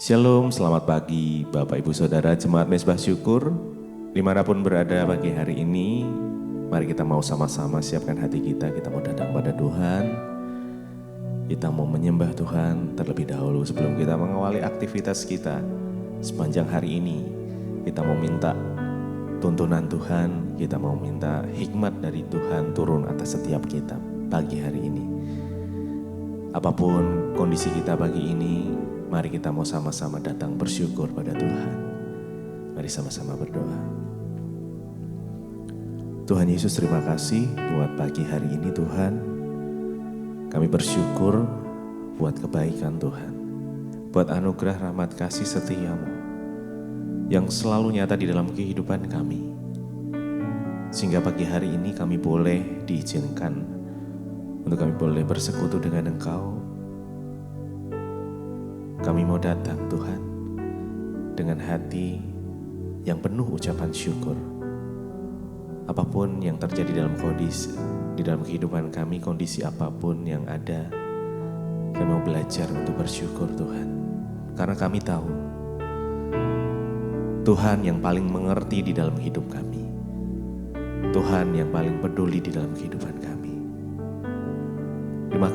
Shalom, selamat pagi Bapak Ibu Saudara Jemaat Mezbah Syukur. Dimanapun berada pagi hari ini, mari kita mau sama-sama siapkan hati kita mau datang pada Tuhan. Kita mau menyembah Tuhan terlebih dahulu sebelum kita mengawali aktivitas kita sepanjang hari ini. Kita mau minta tuntunan Tuhan, kita mau minta hikmat dari Tuhan turun atas setiap kita pagi hari ini. Apapun kondisi kita pagi ini, mari kita mau sama-sama datang bersyukur pada Tuhan. Mari sama-sama berdoa. Tuhan Yesus, terima kasih buat pagi hari ini Tuhan. Kami bersyukur buat kebaikan Tuhan. Buat anugerah rahmat kasih setiamu yang selalu nyata di dalam kehidupan kami. Sehingga pagi hari ini kami boleh diizinkan untuk kami boleh bersekutu dengan Engkau. Kami mau datang Tuhan dengan hati yang penuh ucapan syukur. Apapun yang terjadi dalam kondisi, di dalam kehidupan kami, kondisi apapun yang ada, kami mau belajar untuk bersyukur Tuhan. Karena kami tahu Tuhan yang paling mengerti di dalam hidup kami. Tuhan yang paling peduli di dalam kehidupan kami. Terima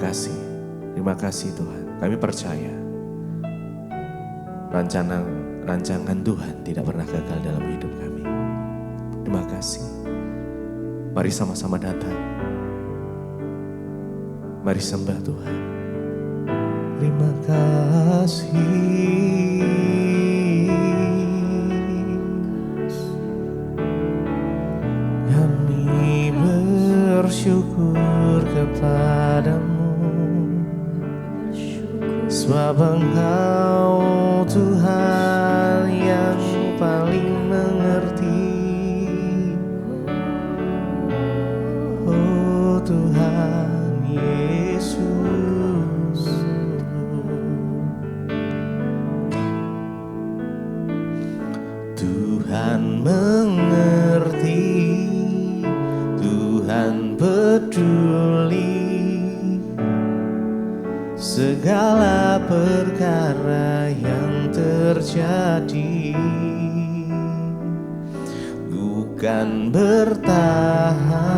kasih Tuhan. Kami percaya rancangan Tuhan tidak pernah gagal dalam hidup kami. Terima kasih. Mari sama-sama datang. Mari sembah Tuhan. Terima kasih. Kami bersyukur kepadamu, sebab Engkau Tuhan yang paling mengerti. Oh Tuhan Yesus, Tuhan mengerti, Tuhan peduli segala perkara yang terjadi. Bukan bertahan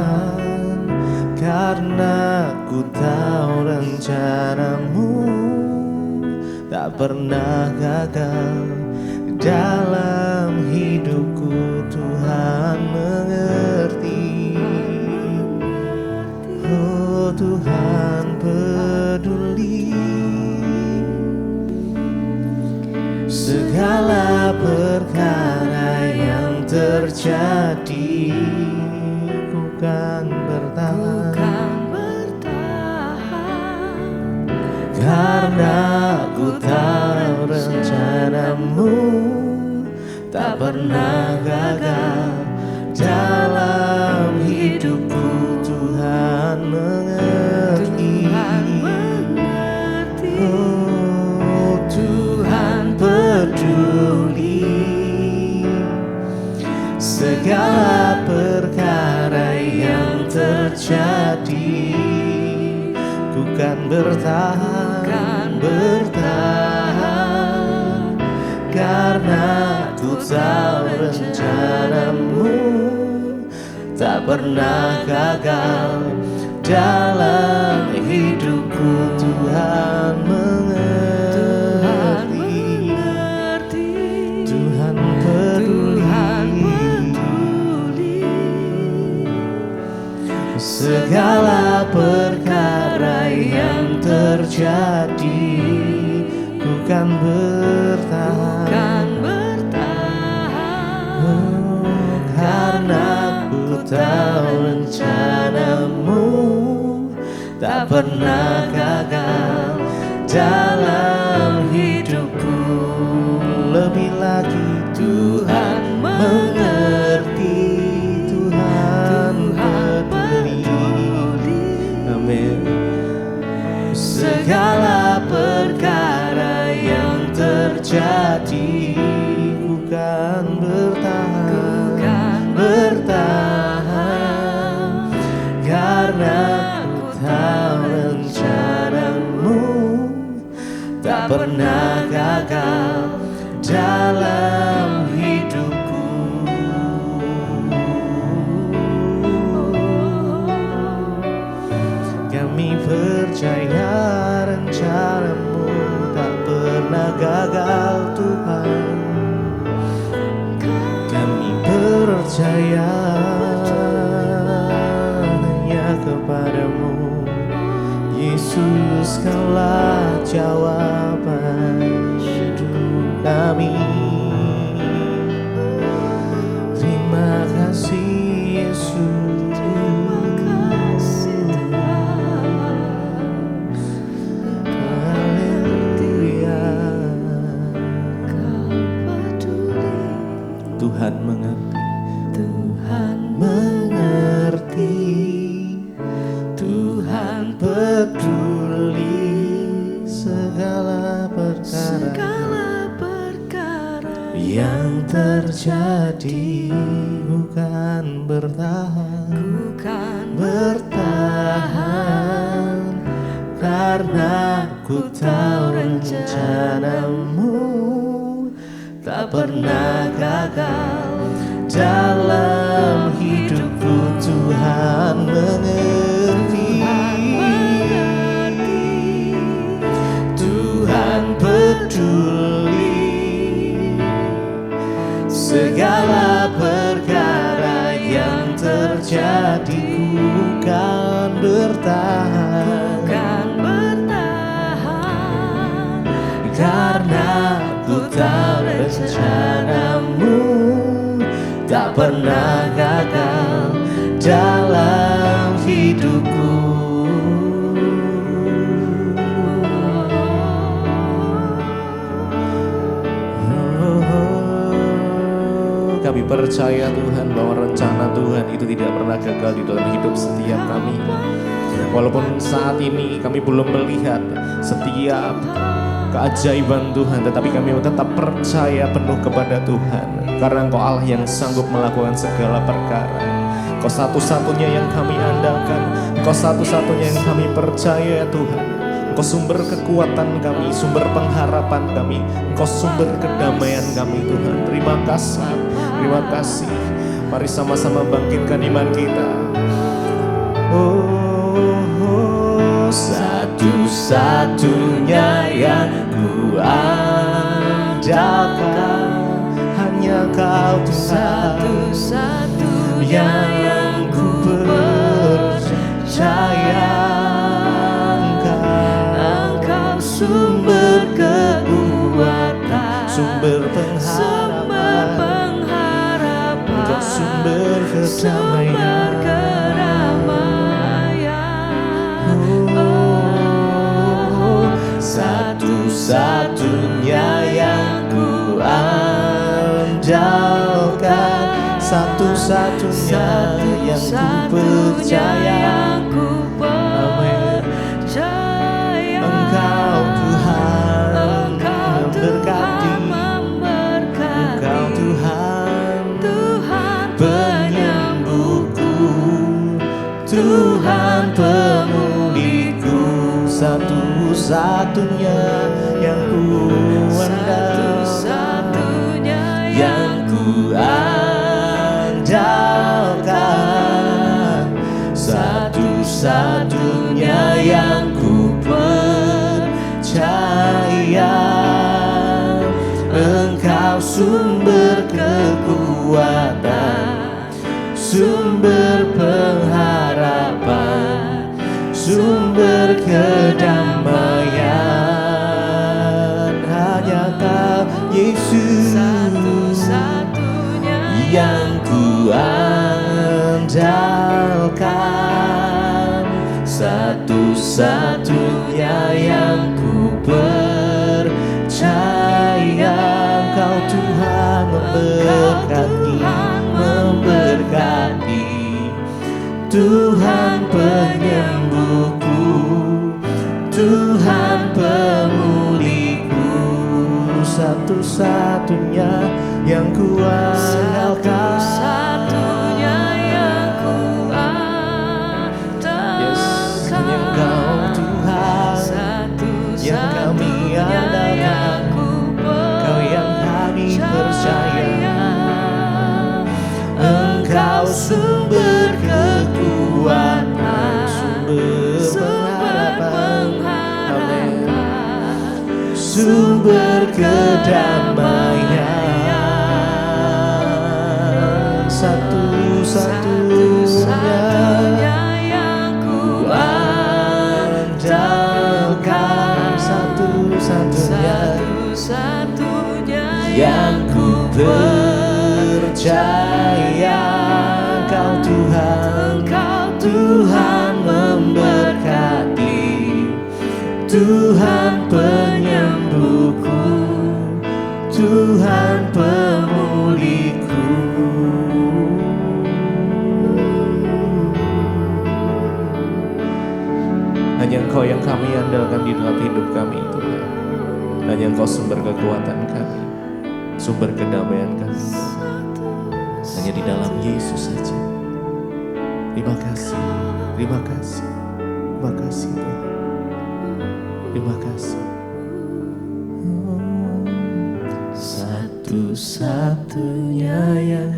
karena ku tahu rencanamu tak pernah gagal dalam hidupku. Tuhan mengerti, oh Tuhan peduli segala perkara yang terjadi. Bukan bertahan karena ku tahu rencanamu tak pernah gagal dalam hidupku. Tuhan mengerti, oh Tuhan peduli segala perkara yang terjadi. Bukan bertahan karena ku tahu rencanamu tak pernah gagal dalam hidupku. Tuhan mengerti, Tuhan peduli segala perkara yang terjadi. Bukan bertahan oh, karena ku tahu rencanamu tak pernah gagal dalam hidupku. Lebih lagi Tuhan mengerti, Tuhan peduli, amin, segala perkara yang terjadi. Bukan bertahan karena ku tahu rencanamu tak pernah gagal dalam hidupku. Kami percaya rencana-Mu tak pernah gagal Tuhan. Kami percaya hanya kepada-Mu, Yesus, Kaulah jawaban hidup kami. Terima kasih Yesus. Terima kasih Haleluya. Kau peduli. Tuhan mengerti. Tuhan Mengerti. Tuhan peduli segala perkara yang terjadi, bukan bertahan, karena ku tahu rencana-Mu tak pernah gagal dalam hidupku. Tuhan mengerti. Tuhan peduli segala perkara yang terjadi, bukan bertahan, karena ku tahu rencana-Mu tak pernah gagal dalam hidupku. Kami percaya Tuhan bahwa rencana Tuhan itu tidak pernah gagal di dalam hidup setiap kami. Walaupun saat ini kami belum melihat setiap keajaiban Tuhan, tetapi kami tetap percaya penuh kepada Tuhan, karena Engkau Allah yang sanggup melakukan segala perkara. Engkau satu-satunya yang kami andalkan, Engkau satu-satunya yang kami percaya ya Tuhan. Engkau sumber kekuatan kami, sumber pengharapan kami, Engkau sumber kedamaian kami Tuhan. Terima kasih, terima kasih. Mari sama-sama bangkitkan iman kita. Satu-satunya yang ku andalkan hanya Kau Tuhan. Satu-satunya yang ku percaya, Engkau sumber kekuatan, sumber pengharapan, Engkau sumber kedamaian. Satu-satunya yang ku andalkan, satu-satunya yang ku percaya, amin. Engkau Tuhan memberkati, Engkau Tuhan penyembuhku, Tuhan pemulihku, satu-satunya yang ku andalkan, yang ku andalkan, satu-satunya yang ku percaya, Engkau sumber kekuatan, sumber pengharapan, sumber kedamaian. Hanya Kau Yesus, satu-satunya yang ku andalkan, satu-satunya yang ku percaya. Engkau Tuhan memberkati, Tuhan penyembuhku, Tuhan pemulihku, satu-satunya yang ku andalkan, satu-satunya yang ku andalkan. Yes, hanya Engkau Tuhan yang kami andalkan, Kau yang sumber kekuatan, sumber pengharapan, sumber kedamaian, satu-satunya yang ku andalkan, satu-satunya yang ku percaya. Engkau Tuhan memberkati, Tuhan penyembuhku, Tuhan pemulihku. hanya Engkau yang kami andalkan di dalam hidup kami Tuhan. Hanya Engkau sumber kekuatan kami, sumber kedamaian kami. Hanya di dalam Yesus saja. Terima kasih, terima kasih, terima kasih Tuhan. Terima kasih. Satu-satunya yang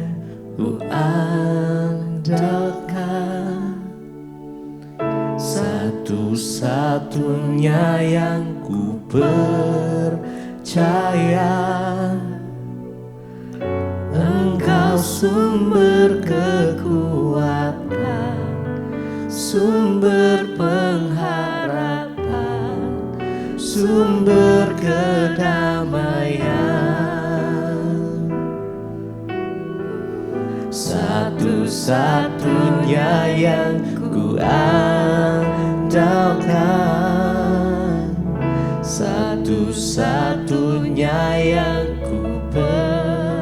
ku andalkan, satu-satunya yang ku percaya. Engkau sumber kekuatan, sumber pengharapan, sumber kedamaian, satu-satunya yang ku andalkan, satu-satunya yang ku percaya.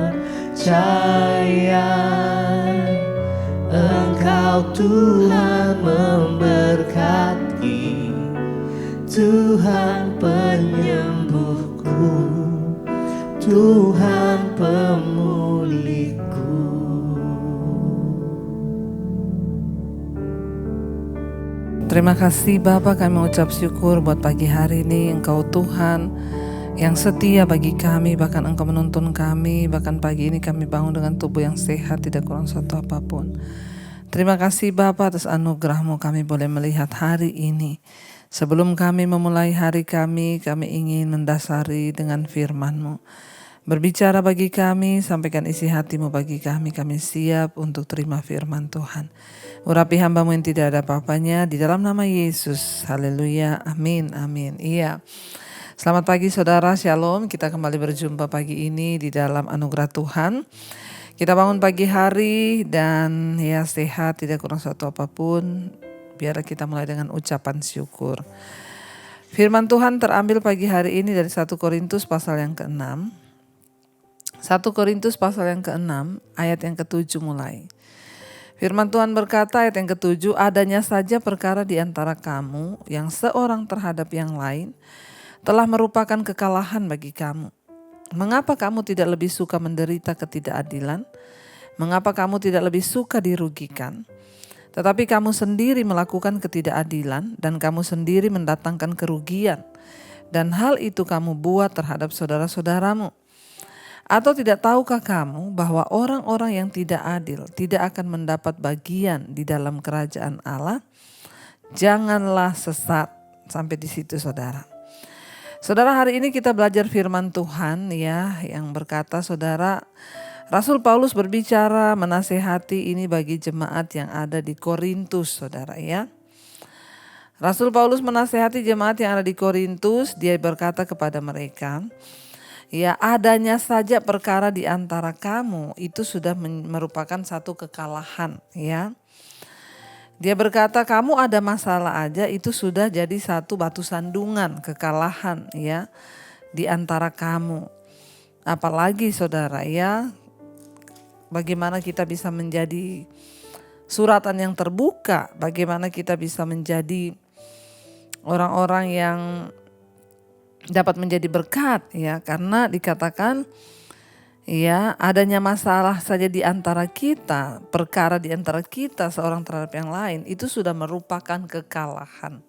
Engkau Tuhan memberkati, Tuhan penyembuhku, Tuhan pemulihku. Terima kasih Bapa, kami mengucap syukur buat pagi hari ini. Engkau Tuhan yang setia bagi kami, bahkan Engkau menuntun kami. Bahkan pagi ini kami bangun dengan tubuh yang sehat, tidak kurang suatu apapun. Terima kasih Bapa atas anugerah-Mu kami boleh melihat hari ini. Sebelum kami memulai hari kami ingin mendasari dengan firman-Mu. Berbicara bagi kami, sampaikan isi hati-Mu bagi kami siap untuk terima firman Tuhan. Urapi hamba-Mu yang tidak ada apa-apanya, di dalam nama Yesus, haleluya, amin, amin. Iya. Selamat pagi saudara, shalom. Kita kembali berjumpa pagi ini di dalam anugerah Tuhan. Kita bangun pagi hari dan ya sehat, tidak kurang suatu apapun. Biar kita mulai dengan ucapan syukur. Firman Tuhan terambil pagi hari ini dari 1 Korintus pasal yang ke-6. 1 Korintus pasal yang ke-6 ayat yang ke-7 mulai. Firman Tuhan berkata ayat yang ke-7, adanya saja perkara di antara kamu yang seorang terhadap yang lain telah merupakan kekalahan bagi kamu. Mengapa kamu tidak lebih suka menderita ketidakadilan? Mengapa kamu tidak lebih suka dirugikan? Tetapi kamu sendiri melakukan ketidakadilan dan kamu sendiri mendatangkan kerugian. Dan hal itu kamu buat terhadap saudara-saudaramu. Atau tidak tahukah kamu bahwa orang-orang yang tidak adil tidak akan mendapat bagian di dalam kerajaan Allah? Janganlah sesat. Sampai di situ saudara. Saudara, hari ini kita belajar firman Tuhan ya, yang berkata saudara, Rasul Paulus berbicara menasehati ini bagi jemaat yang ada di Korintus saudara ya. Rasul Paulus menasehati jemaat yang ada di Korintus, dia berkata kepada mereka, ya adanya saja perkara di antara kamu itu sudah merupakan satu kekalahan ya. Dia berkata kamu ada masalah aja itu sudah jadi satu batu sandungan kekalahan ya di antara kamu. Apalagi saudara ya, bagaimana kita bisa menjadi suratan yang terbuka, bagaimana kita bisa menjadi orang-orang yang dapat menjadi berkat ya, karena dikatakan ya adanya masalah saja di antara kita, perkara di antara kita seorang terhadap yang lain itu sudah merupakan kekalahan.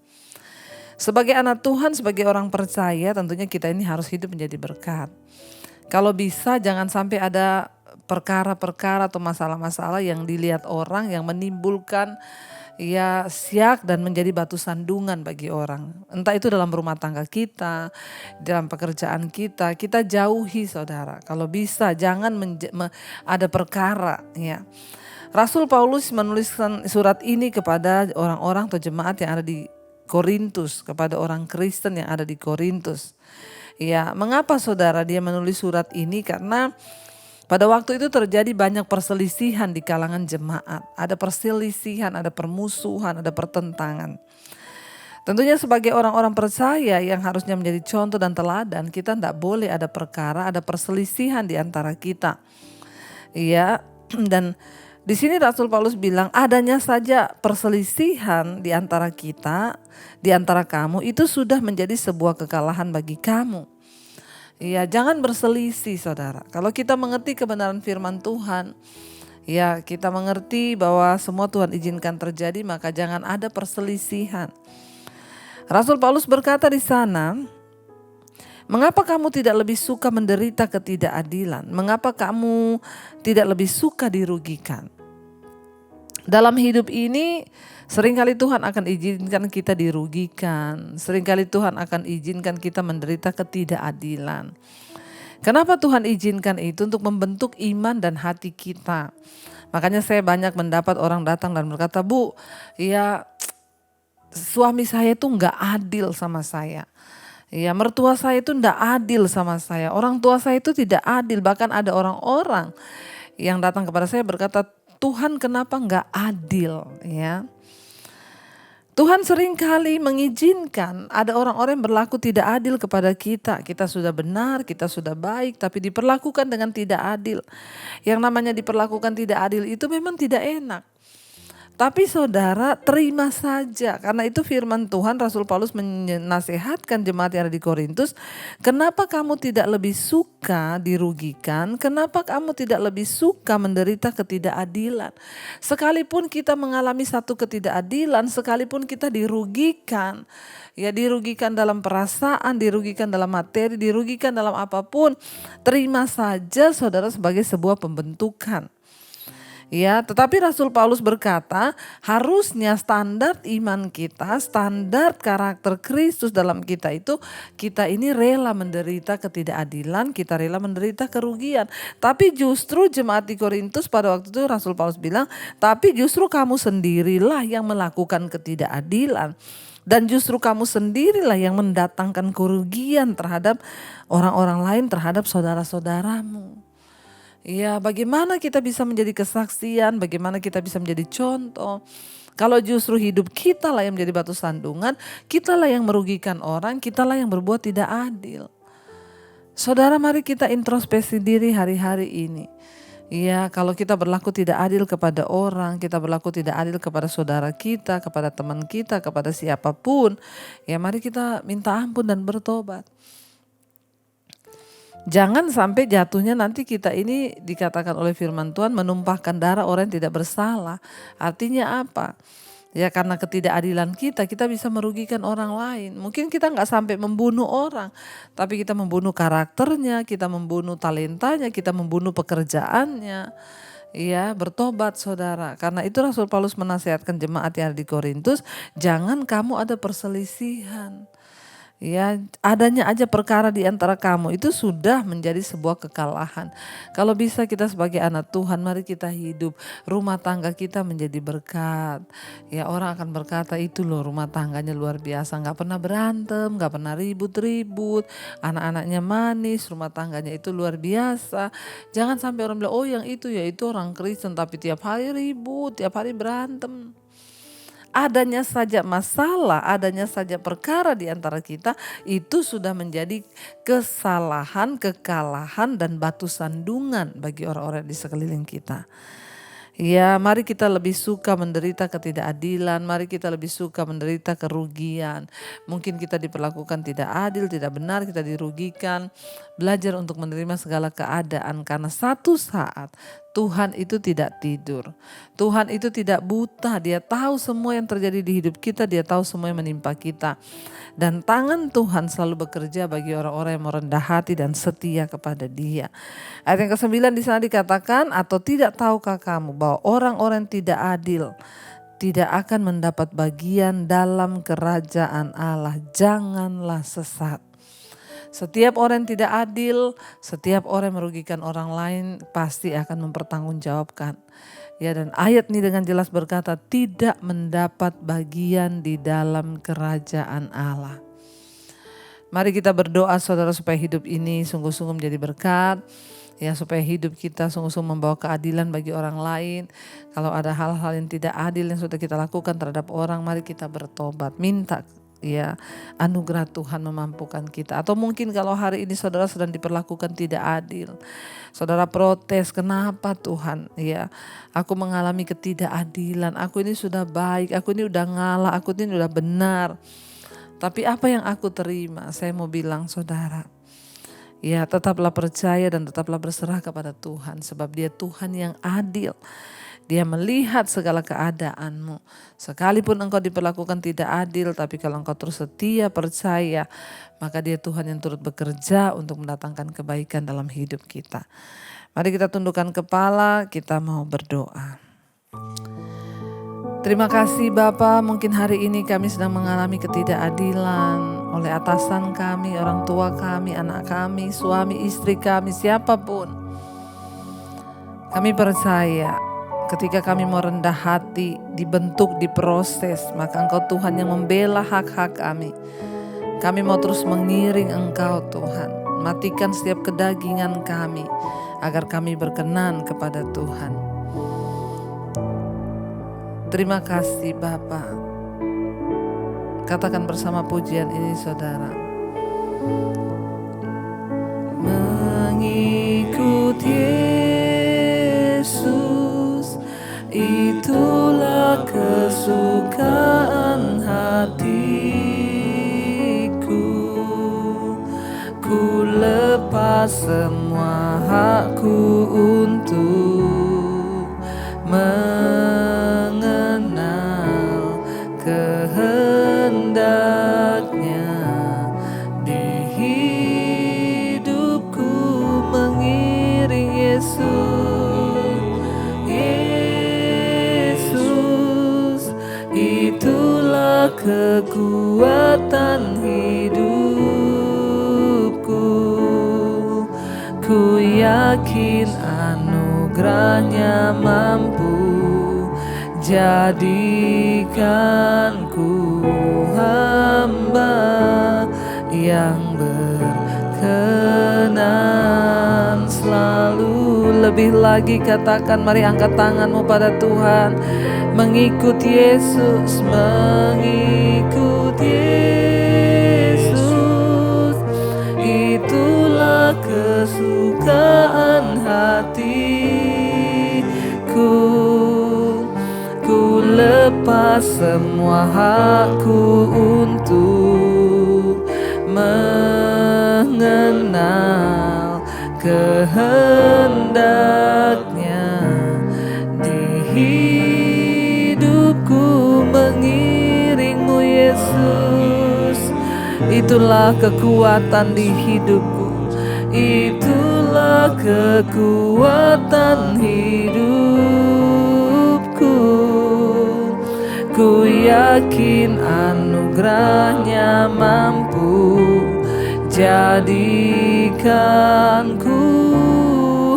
Sebagai anak Tuhan, sebagai orang percaya tentunya kita ini harus hidup menjadi berkat. Kalau bisa jangan sampai ada perkara-perkara atau masalah-masalah yang dilihat orang yang menimbulkan ya siak dan menjadi batu sandungan bagi orang. Entah itu dalam rumah tangga kita, dalam pekerjaan kita, kita jauhi saudara. Kalau bisa jangan ada perkara ya. Rasul Paulus menuliskan surat ini kepada orang-orang atau jemaat yang ada di Korintus, kepada orang Kristen yang ada di Korintus. Ya, mengapa saudara dia menulis surat ini? Karena pada waktu itu terjadi banyak perselisihan di kalangan jemaat. Ada perselisihan, ada permusuhan, ada pertentangan. Tentunya sebagai orang-orang percaya yang harusnya menjadi contoh dan teladan, kita tidak boleh ada perkara, ada perselisihan di antara kita. Ya, dan di sini Rasul Paulus bilang adanya saja perselisihan di antara kita, di antara kamu itu sudah menjadi sebuah kekalahan bagi kamu. Ya, jangan berselisih saudara. Kalau kita mengerti kebenaran firman Tuhan, ya kita mengerti bahwa semua Tuhan izinkan terjadi, maka jangan ada perselisihan. Rasul Paulus berkata di sana, mengapa kamu tidak lebih suka menderita ketidakadilan? Mengapa kamu tidak lebih suka dirugikan? Dalam hidup ini seringkali Tuhan akan izinkan kita dirugikan. Seringkali Tuhan akan izinkan kita menderita ketidakadilan. Kenapa Tuhan izinkan itu? Untuk membentuk iman dan hati kita. Makanya saya banyak mendapat orang datang dan berkata, Bu, ya suami saya itu gak adil sama saya. Ya, mertua saya itu tidak adil sama saya. Orang tua saya itu tidak adil. Bahkan ada orang-orang yang datang kepada saya berkata, Tuhan kenapa nggak adil? Ya, Tuhan seringkali mengizinkan ada orang-orang yang berlaku tidak adil kepada kita. Kita sudah benar, kita sudah baik, tapi diperlakukan dengan tidak adil. Yang namanya diperlakukan tidak adil itu memang tidak enak. Tapi saudara terima saja, karena itu firman Tuhan. Rasul Paulus menasihatkan jemaat yang ada di Korintus, kenapa kamu tidak lebih suka dirugikan, kenapa kamu tidak lebih suka menderita ketidakadilan. Sekalipun kita mengalami satu ketidakadilan, sekalipun kita dirugikan, ya dirugikan dalam perasaan, dirugikan dalam materi, dirugikan dalam apapun, terima saja saudara sebagai sebuah pembentukan. Ya, tetapi Rasul Paulus berkata, harusnya standar iman kita, standar karakter Kristus dalam kita itu, kita ini rela menderita ketidakadilan, kita rela menderita kerugian. Tapi justru jemaat di Korintus pada waktu itu Rasul Paulus bilang, tapi justru kamu sendirilah yang melakukan ketidakadilan. Dan justru kamu sendirilah yang mendatangkan kerugian terhadap orang-orang lain, terhadap saudara-saudaramu. Ya, bagaimana kita bisa menjadi kesaksian, bagaimana kita bisa menjadi contoh. Kalau justru hidup kita lah yang menjadi batu sandungan, kita lah yang merugikan orang, kita lah yang berbuat tidak adil. Saudara, mari kita introspeksi diri hari-hari ini. Ya, kalau kita berlaku tidak adil kepada orang, kita berlaku tidak adil kepada saudara kita, kepada teman kita, kepada siapapun, ya mari kita minta ampun dan bertobat. Jangan sampai jatuhnya nanti kita ini dikatakan oleh firman Tuhan menumpahkan darah orang yang tidak bersalah. Artinya apa? Ya karena ketidakadilan kita bisa merugikan orang lain. Mungkin kita gak sampai membunuh orang, tapi kita membunuh karakternya, kita membunuh talentanya, kita membunuh pekerjaannya. Ya, bertobat saudara. Karena itu Rasul Paulus menasihatkan jemaat yang ada di Korintus, jangan kamu ada perselisihan. Ya, adanya aja perkara di antara kamu itu sudah menjadi sebuah kekalahan. Kalau bisa kita sebagai anak Tuhan, mari kita hidup rumah tangga kita menjadi berkat. Ya, orang akan berkata itu loh rumah tangganya luar biasa, nggak pernah berantem, nggak pernah ribut-ribut, anak-anaknya manis, rumah tangganya itu luar biasa. Jangan sampai orang bilang, oh yang itu ya itu orang Kristen tapi tiap hari ribut, tiap hari berantem. Adanya saja masalah, adanya saja perkara di antara kita itu sudah menjadi kesalahan, kekalahan dan batu sandungan bagi orang-orang di sekeliling kita. Ya, mari kita lebih suka menderita ketidakadilan, mari kita lebih suka menderita kerugian. Mungkin kita diperlakukan tidak adil, tidak benar, kita dirugikan. Belajar untuk menerima segala keadaan karena satu saat Tuhan itu tidak tidur. Tuhan itu tidak buta. Dia tahu semua yang terjadi di hidup kita. Dia tahu semua yang menimpa kita. Dan tangan Tuhan selalu bekerja bagi orang-orang yang merendah hati dan setia kepada Dia. Ayat yang ke-9 di sana dikatakan, atau tidak tahukah kamu bahwa orang-orang yang tidak adil tidak akan mendapat bagian dalam kerajaan Allah. Janganlah sesat. Setiap orang yang tidak adil, setiap orang yang merugikan orang lain pasti akan mempertanggungjawabkan. Ya, dan ayat ini dengan jelas berkata tidak mendapat bagian di dalam kerajaan Allah. Mari kita berdoa saudara supaya hidup ini sungguh-sungguh menjadi berkat. Ya, supaya hidup kita sungguh-sungguh membawa keadilan bagi orang lain. Kalau ada hal-hal yang tidak adil yang sudah kita lakukan terhadap orang, mari kita bertobat, minta ya anugerah Tuhan memampukan kita. Atau mungkin kalau hari ini saudara sedang diperlakukan tidak adil, saudara protes, kenapa Tuhan ya aku mengalami ketidakadilan, aku ini sudah baik, aku ini udah ngalah, aku ini udah benar, tapi apa yang aku terima? Saya mau bilang saudara, ya tetaplah percaya dan tetaplah berserah kepada Tuhan, sebab Dia Tuhan yang adil. Dia melihat segala keadaanmu. Sekalipun engkau diperlakukan tidak adil, tapi kalau engkau terus setia, percaya, maka Dia Tuhan yang turut bekerja untuk mendatangkan kebaikan dalam hidup kita. Mari kita tundukkan kepala, kita mau berdoa. Terima kasih Bapa, mungkin hari ini kami sedang mengalami ketidakadilan oleh atasan kami, orang tua kami, anak kami, suami, istri kami, siapapun. Kami percaya ketika kami mau rendah hati, dibentuk, diproses, maka Engkau Tuhan yang membela hak-hak kami. Kami mau terus mengiring Engkau Tuhan. Matikan setiap kedagingan kami, agar kami berkenan kepada Tuhan. Terima kasih Bapa. Katakan bersama pujian ini saudara. Mengikut Yesus, itulah kesukaan hatiku. Ku lepas semua hakku untuk mengenal kehendaknya di hidupku, mengiring Yesus, itulah kekuatan hidupku. Ku yakin anugerahnya mampu jadikanku hamba yang berkenan selalu. Lebih lagi katakan, mari angkat tanganmu pada Tuhan. Mengikut Yesus, mengikut Yesus, itulah kesukaan hatiku. Ku lepas semua hakku untuk mengenal kehendaknya di hidupku, mengiringmu Yesus. Itulah kekuatan di hidupku, itulah kekuatan hidupku. Ku yakin anugerahnya mampu jadikanku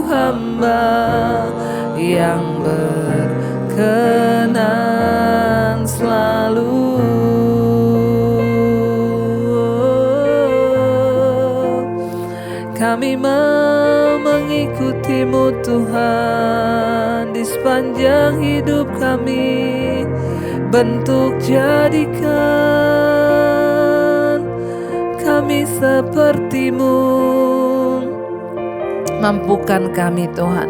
hamba yang berkenan selalu. Kami mau mengikutimu Tuhan di sepanjang hidup kami. Bentuk jadikan kami sepertimu. Mampukan kami Tuhan.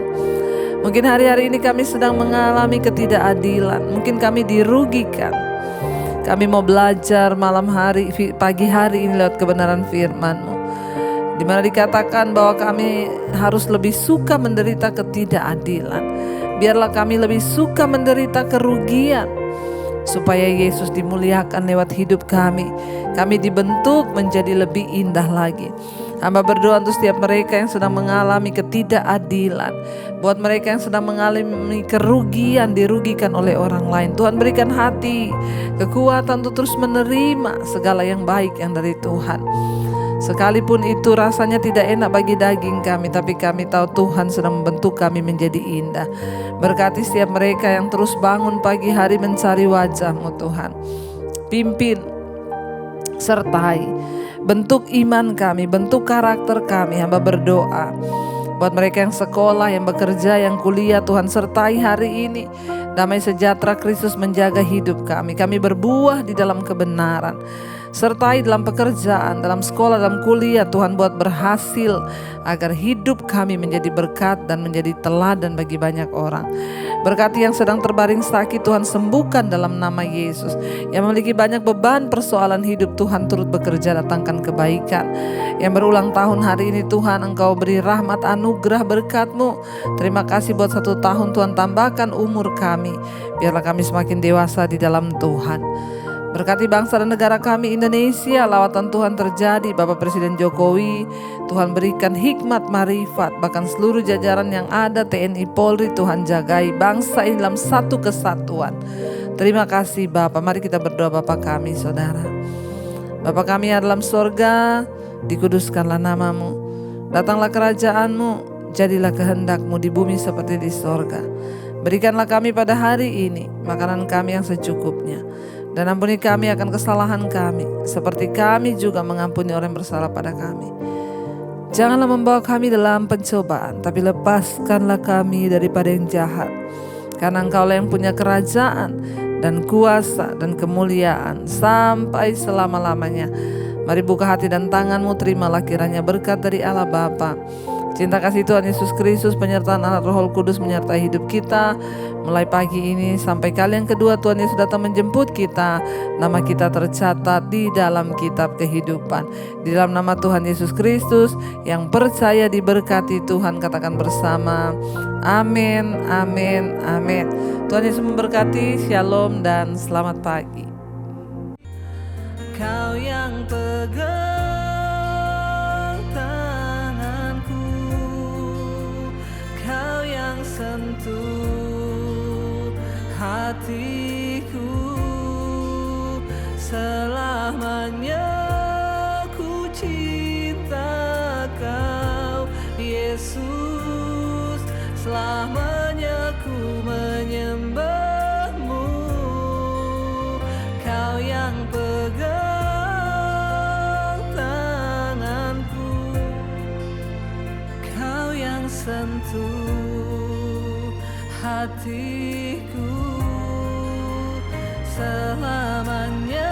Mungkin hari-hari ini kami sedang mengalami ketidakadilan. Mungkin kami dirugikan. Kami mau belajar malam hari, pagi hari ini lewat kebenaran firman-Mu. di mana dikatakan bahwa kami harus lebih suka menderita ketidakadilan. Biarlah kami lebih suka menderita kerugian, supaya Yesus dimuliakan lewat hidup kami. Kami dibentuk menjadi lebih indah lagi. Hamba berdoa untuk setiap mereka yang sedang mengalami ketidakadilan, buat mereka yang sedang mengalami kerugian, dirugikan oleh orang lain. Tuhan berikan hati, kekuatan untuk terus menerima segala yang baik yang dari Tuhan. Sekalipun itu rasanya tidak enak bagi daging kami, tapi kami tahu Tuhan sedang membentuk kami menjadi indah. Berkati setiap mereka yang terus bangun pagi hari mencari wajah-Mu Tuhan. Pimpin, sertai, bentuk iman kami, bentuk karakter kami. Hamba berdoa buat mereka yang sekolah, yang bekerja, yang kuliah, Tuhan sertai hari ini. Damai sejahtera Kristus menjaga hidup kami. Kami berbuah di dalam kebenaran. Sertai dalam pekerjaan, dalam sekolah, dalam kuliah. Tuhan buat berhasil agar hidup kami menjadi berkat dan menjadi teladan bagi banyak orang. Berkati yang sedang terbaring sakit, Tuhan sembuhkan dalam nama Yesus. Yang memiliki banyak beban persoalan hidup, Tuhan turut bekerja datangkan kebaikan. Yang berulang tahun hari ini, Tuhan Engkau beri rahmat anugerah berkat-Mu. Terima kasih buat 1 tahun, Tuhan tambahkan umur kami. Biarlah kami semakin dewasa di dalam Tuhan. Berkati bangsa dan negara kami Indonesia, lawatan Tuhan terjadi. Bapak Presiden Jokowi, Tuhan berikan hikmat marifat, bahkan seluruh jajaran yang ada, TNI Polri, Tuhan jagai bangsa ini dalam satu kesatuan. Terima kasih Bapak. Mari kita berdoa. Bapa kami, Saudara, Bapa kami yang dalam sorga, dikuduskanlah nama-Mu, datanglah kerajaan-Mu, jadilah kehendak-Mu di bumi seperti di sorga. Berikanlah kami pada hari ini makanan kami yang secukupnya, dan ampuni kami akan kesalahan kami, seperti kami juga mengampuni orang yang bersalah pada kami. Janganlah membawa kami dalam pencobaan, tapi lepaskanlah kami daripada yang jahat. Karena Engkaulah yang punya kerajaan dan kuasa dan kemuliaan sampai selama-lamanya. Mari buka hati dan tangan-Mu, terimalah kiranya berkat dari Allah Bapa, cinta kasih Tuhan Yesus Kristus, penyertaan Allah Roh Kudus menyertai hidup kita mulai pagi ini sampai kali yang kedua Tuhan Yesus datang menjemput kita. Nama kita tercatat di dalam kitab kehidupan. Di dalam nama Tuhan Yesus Kristus, yang percaya diberkati Tuhan, katakan bersama, amin, amin, amin. Tuhan Yesus memberkati. Shalom dan selamat pagi. Kau yang pegang tanganku, Kau yang sentuh hatiku, selamanya ku cinta Kau Yesus, selamanya ku menyembah-Mu. Kau yang pegang tanganku, Kau yang sentuh hatiku, selamanya